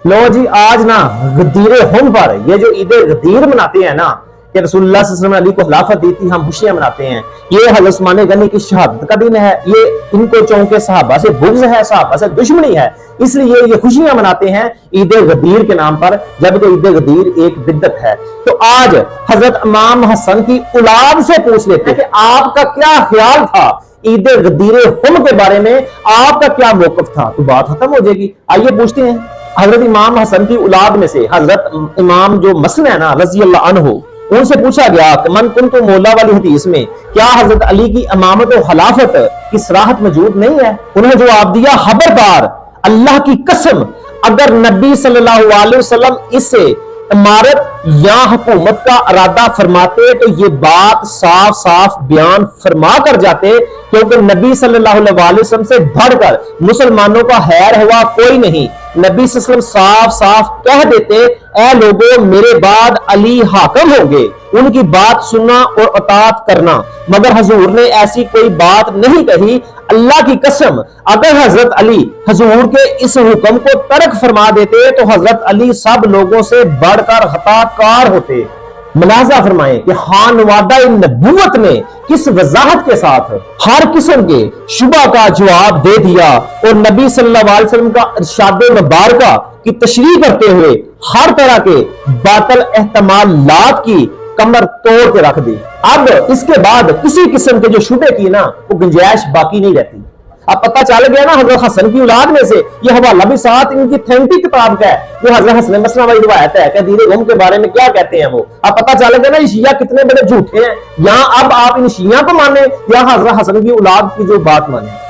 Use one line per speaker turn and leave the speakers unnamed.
لو جی آج نا غدیر ہم پر یہ جو عید غدیر مناتے ہیں نا کہ رسول اللہ صلی اللہ علیہ وسلم نے علی کو خلافت دی تھی، ہم خوشیاں مناتے ہیں، یہ حضرت عثمان غنی کی شہادت کا دن ہے، یہ ان کو چونکہ صحابہ سے بغض ہے، صحابہ سے دشمنی ہے، اس لیے یہ خوشیاں مناتے ہیں عید غدیر کے نام پر، جبکہ عید غدیر ایک بدعت ہے۔ تو آج حضرت امام حسن کی اولاد سے پوچھ لیتے ہیں کہ آپ کا کیا خیال تھا عید غدیر ہم کے بارے میں، آپ کا کیا موقف تھا؟ تو بات ختم ہو جائے گی۔ آئیے پوچھتے ہیں حضرت امام حسن کی اولاد میں سے حضرت امام جو مسلم ہے نا رضی اللہ عنہ، ان سے پوچھا گیا کہ من کنت مولا والی حدیث میں کیا حضرت علی کی امامت و خلافت کی صراحت موجود نہیں ہے؟ انہوں نے جواب دیا خبردار، اللہ کی قسم اگر نبی صلی اللہ علیہ وسلم اس سے امارت یا حکومت کا ارادہ فرماتے تو یہ بات صاف صاف بیان فرما کر جاتے، کیونکہ نبی صلی اللہ علیہ وسلم سے بڑھ کر مسلمانوں کا خیر ہوا کوئی نہیں۔ نبی صلی اللہ علیہ وسلم صاف صاف کہہ دیتے اے لوگوں میرے بعد علی حاکم ہوں گے، ان کی بات سننا اور اطاعت کرنا، مگر حضور نے ایسی کوئی بات نہیں کہی۔ اللہ کی قسم اگر حضرت علی حضور کے اس حکم کو ترک فرما دیتے تو حضرت علی سب لوگوں سے بڑھ کر خطا کار ہوتے۔ ملاحظہ فرمائیں کہ خانوادہ نبوت نے کس وضاحت کے ساتھ ہر قسم کے شبہ کا جواب دے دیا، اور نبی صلی اللہ علیہ وسلم کا ارشاد مبارکہ کی تشریح کرتے ہوئے ہر طرح کے باطل احتمالات کی کمر توڑ کے رکھ دی۔ اب اس کے بعد کسی قسم کے جو شبہ کی نا وہ گنجائش باقی نہیں رہتی۔ اب پتہ چل گیا نا حضرت حسن کی اولاد میں سے، یہ حوالہ بھی ساتھ ان کی تھینٹی کتاب کا ہے جو حضرت حسن مسلم والی روایت ہے کہ دین غم کے بارے میں کیا کہتے ہیں وہ۔ اب پتہ چل گیا نا یہ شیعہ کتنے بڑے جھوٹے ہیں، یہاں اب آپ ان شیعہ کو مانیں یا حضرت حسن کی اولاد کی جو بات مانیں۔